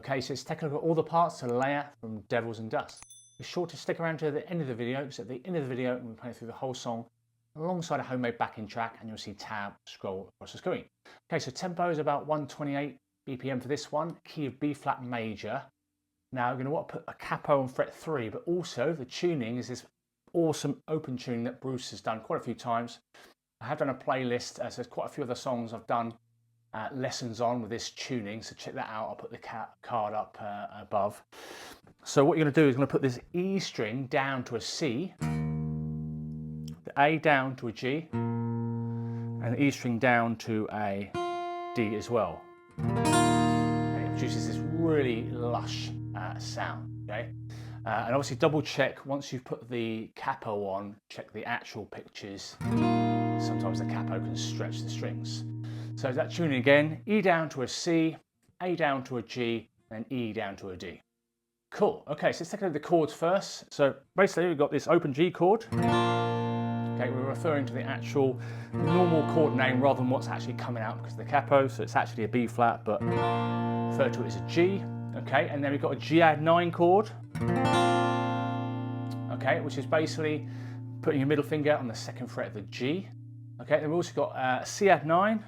Okay, so let's take a look at all the parts to Leah from Devils and Dust. Be sure to stick around to the end of the video, because at the end of the video we'll play through the whole song alongside a homemade backing track, and you'll see tab scroll across the screen. Okay, so tempo is about 128 BPM for this one, key of B flat major. Now we're going to want to put a capo on fret 3, but also the tuning is this awesome open tuning that Bruce has done quite a few times. I have done a playlist, so there's quite a few other songs I've done lessons on with this tuning, so check that out. I'll put the card up above. So what you're going to do is going to put this E string down to a C, the A down to a G, and the E string down to a D as well. And it produces this really lush sound. Okay, and obviously double check once you've put the capo on, check the actual pictures. Sometimes the capo can stretch the strings. So that tuning again, E down to a C, A down to a G, and E down to a D. Cool. Okay, so let's take a look at the chords first. So basically we've got this open G chord. Okay, we're referring to the actual normal chord name rather than what's actually coming out because of the capo. So it's actually a B flat, but refer to it as a G. Okay, and then we've got a G add 9 chord. Okay, which is basically putting your middle finger on the 2nd fret of the G. Okay, then we've also got a C add 9.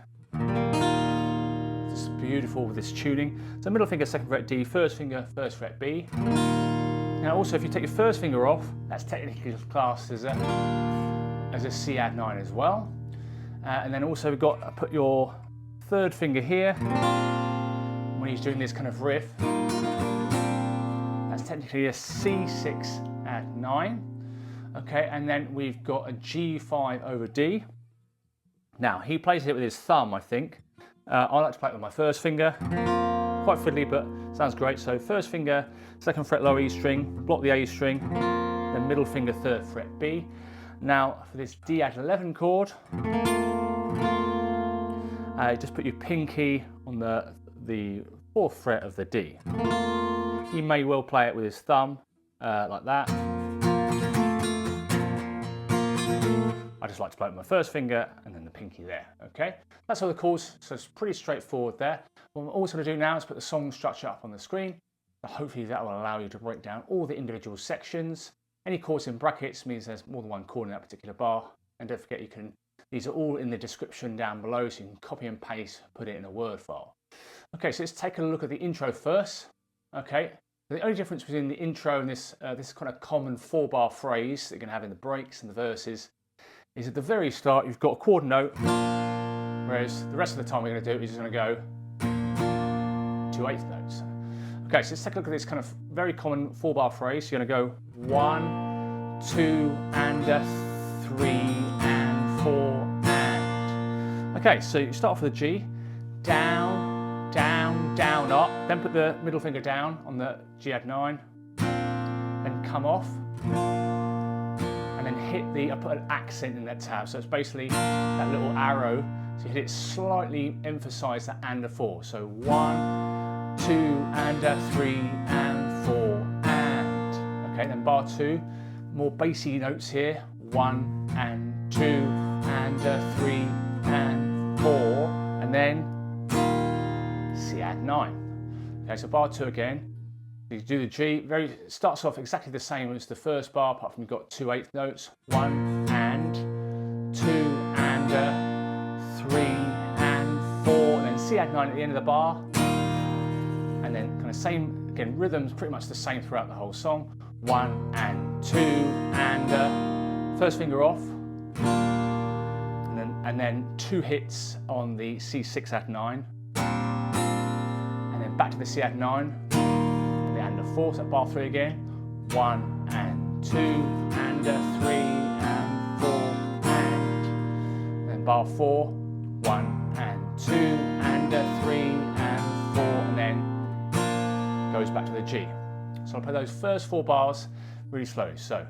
It's beautiful with this tuning. So middle finger 2nd fret D, first finger 1st fret B. Now also if you take your first finger off, that's technically classed as a C add 9 as well. And then also we've got put your 3rd finger here when he's doing this kind of riff. That's technically a C6 add 9. Okay, and then we've got a G5 over D. Now, he plays it with his thumb, I think. I like to play it with my 1st finger. Quite fiddly, but sounds great. So 1st finger, 2nd fret lower E string, block the A string, then middle finger 3rd fret B. Now, for this D add 11 chord, just put your pinky on the 4th fret of the D. He may well play it with his thumb, like that. I just like to play it with my 1st finger and then the pinky there, okay? That's all the chords, so it's pretty straightforward there. What I'm also going to do now is put the song structure up on the screen. So hopefully that will allow you to break down all the individual sections. Any chords in brackets means there's more than one chord in that particular bar. And don't forget, these are all in the description down below, so you can copy and paste, put it in a Word file. Okay, so let's take a look at the intro first. Okay, the only difference between the intro and this kind of common 4-bar phrase that you're going to have in the breaks and the verses is at the very start you've got a chord note, whereas the rest of the time we're going to do is just going to go 2 8th notes. Okay, so let's take a look at this kind of very common 4-bar phrase. You're going to go 1, 2, and 3, and 4, and. Okay, so you start off with a G, down, down, down, up, then put the middle finger down on the G add 9, then come off, and then hit I put an accent in that tab, so it's basically that little arrow, so you hit it slightly, emphasise that and a 4, so 1, 2, and 3, and 4, and. Okay, then bar 2, more bassy notes here, 1, and 2, and 3, and 4, and then C add 9. Okay, so bar 2 again. You do the G, starts off exactly the same as the first bar, apart from you've got 2 8th notes, 1 and 2 and 3 and 4, and then C add 9 at the end of the bar, and then kind of same again, rhythms pretty much the same throughout the whole song, 1 and 2 and 1st finger off, and then 2 hits on the C6 add 9, and then back to the C add 9. And a 4, so bar 3 again, 1 and 2 and 3 and 4 and then bar 4, 1 and 2 and 3 and 4, and then goes back to the G. So I'll play those first 4 bars really slowly. So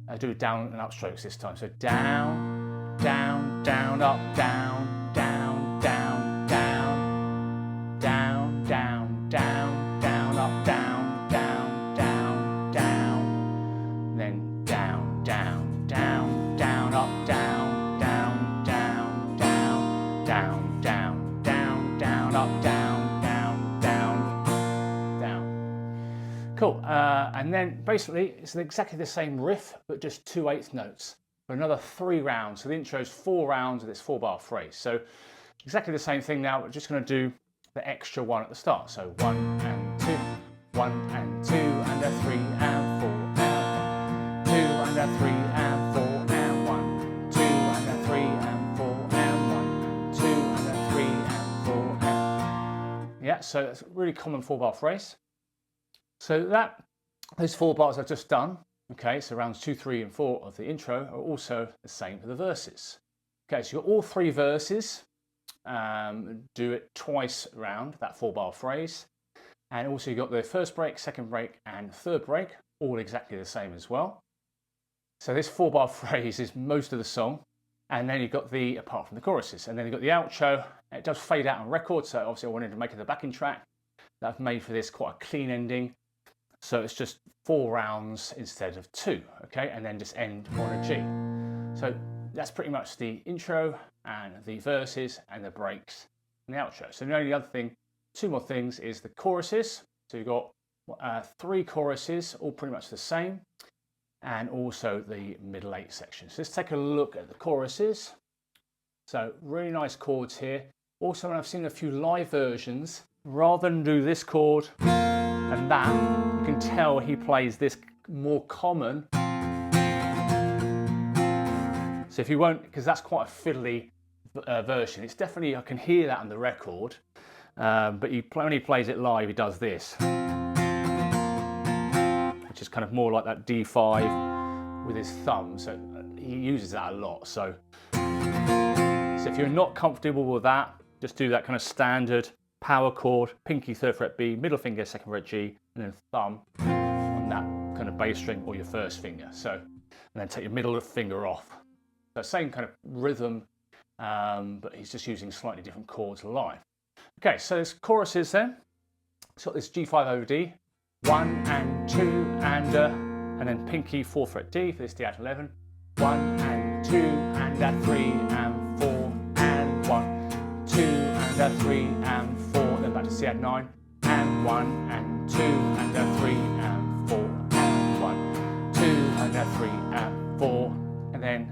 I'll do down and up strokes this time. So down, down, down, up, down, down, down, down, down, down, down, down, up, down. Cool, and then basically it's exactly the same riff, but just 2/8 notes for another 3 rounds. So the intro is 4 rounds of this 4-bar phrase. So exactly the same thing now, we're just going to do the extra one at the start. So 1 and 2, 1 and 2, and a 3 and 4 and 1, 2 and a 3 and 4 and 1, 2 and a 3 and 4 and 1, 2 and a 3 and 4 and... Yeah, so it's a really common 4-bar phrase. So those 4 bars I've just done, okay, so rounds 2, 3 and 4 of the intro are also the same for the verses. Okay, so you've got all 3 verses, do it twice round, that 4-bar phrase. And also you've got the first break, second break and third break, all exactly the same as well. So this 4-bar phrase is most of the song. And then you've got apart from the choruses, and then you've got the outro. It does fade out on record, so obviously I wanted to make it the backing track that I've made for this, quite a clean ending. So it's just 4 rounds instead of 2, okay? And then just end on a G. So that's pretty much the intro and the verses and the breaks and the outro. So the only other thing, 2 more things, is the choruses. So you've got 3 choruses, all pretty much the same, and also the middle 8 section. So let's take a look at the choruses. So really nice chords here. Also, when I've seen a few live versions, rather than do this chord and that, you can tell he plays this more common. So if you won't, because that's quite a fiddly version, it's definitely, I can hear that on the record, but when he plays it live, he does this, which is kind of more like that D5 with his thumb. So he uses that a lot. So if you're not comfortable with that, just do that kind of standard power chord, pinky 3rd fret B, middle finger 2nd fret G, and then thumb on that kind of bass string or your 1st finger. So, and then take your middle finger off. So same kind of rhythm, but he's just using slightly different chords live. Okay, so there's choruses then. It's got this G5 over D, 1 and 2 and then pinky 4th fret D for this D at 11, 1 and 2 and a 3 and 4 and 1, 2 and a 3 and 4, then back to C at 9, and 1 and 2 and a 3 and 4 and 1, 2 and a 3 and 4, and then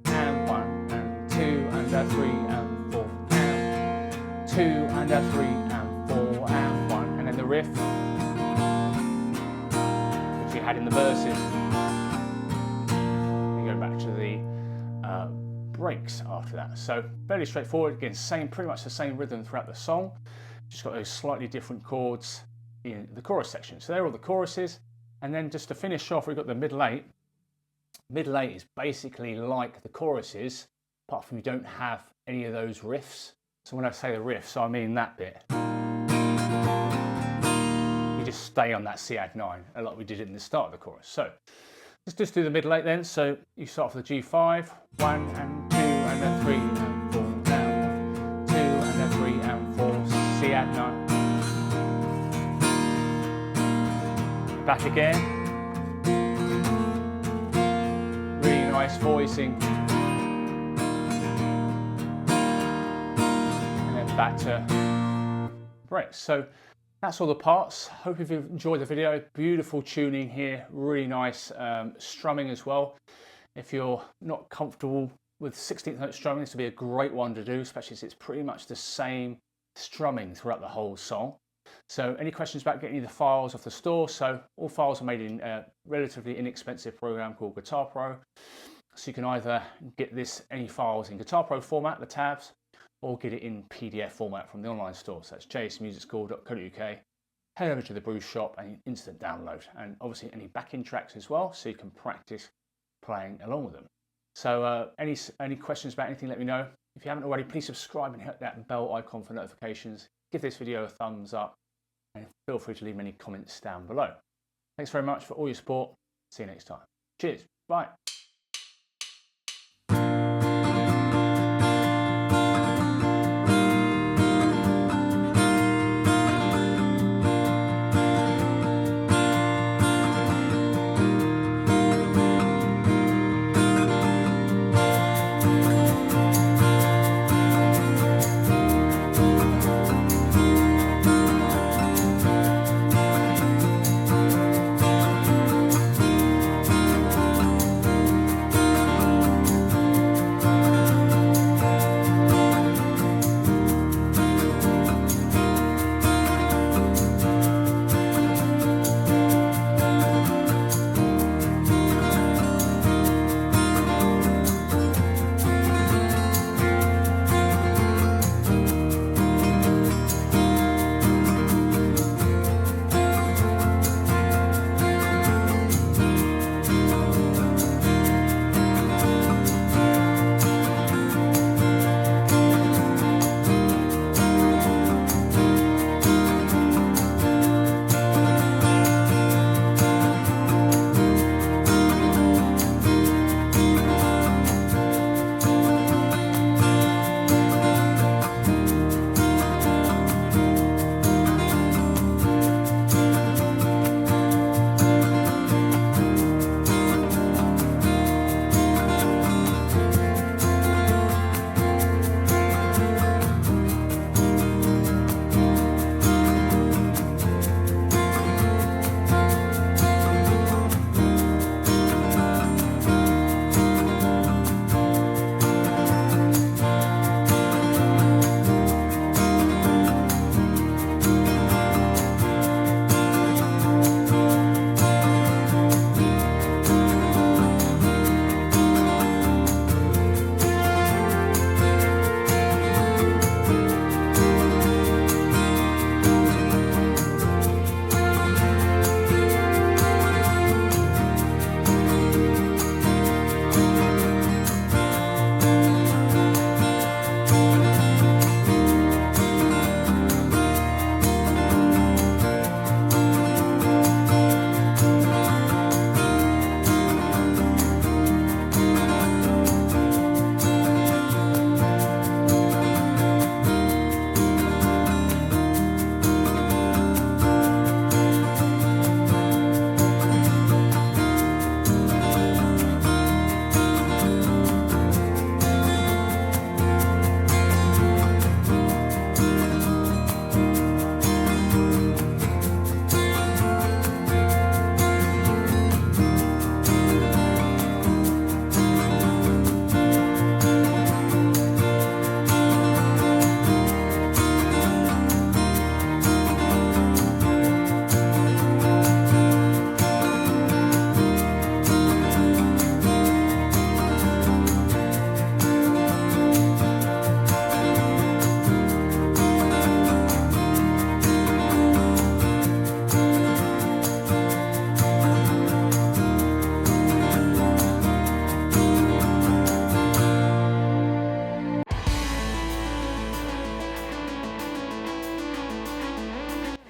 and 1 and 2 and a 3 and 4 and 2 and a 3 and 4 and 1, and then the riff which you had in the verses. And go back to the breaks after that. So fairly straightforward. Again, pretty much the same rhythm throughout the song. Just got those slightly different chords in the chorus section. So they're all the choruses. And then just to finish off, we've got the middle 8. Middle 8 is basically like the choruses, apart from you don't have any of those riffs. So when I say the riffs, I mean that bit. You just stay on that C add 9, a lot we did it in the start of the chorus. So let's just do the middle 8 then. So you start with the G5, 1 and 2 and a 3 and 4 and 1, 2 and a 3 and 4, C add 9. Back again. Really nice voicing. And then back to breaks. So that's all the parts. Hope you've enjoyed the video. Beautiful tuning here, really nice strumming as well. If you're not comfortable with 16th note strumming, this would be a great one to do, especially as it's pretty much the same strumming throughout the whole song. So any questions about getting the files off the store? So all files are made in a relatively inexpensive program called Guitar Pro. So you can either get any files in Guitar Pro format, the tabs, or get it in PDF format from the online store. So that's jsmusicschool.co.uk. Head over to the Bruce shop and instant download. And obviously any backing tracks as well, so you can practice playing along with them. So any questions about anything, let me know. If you haven't already, please subscribe and hit that bell icon for notifications. Give this video a thumbs up and feel free to leave any comments down below. Thanks very much for all your support. See you next time. Cheers. Bye.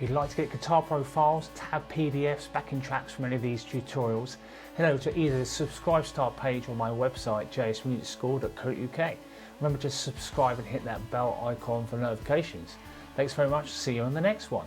you'd like to get guitar profiles, tab PDFs, backing tracks from any of these tutorials, head over to either the Subscribe Star page or my website jsmusicschool.co.uk. Remember to subscribe and hit that bell icon for notifications. Thanks very much, see you on the next one.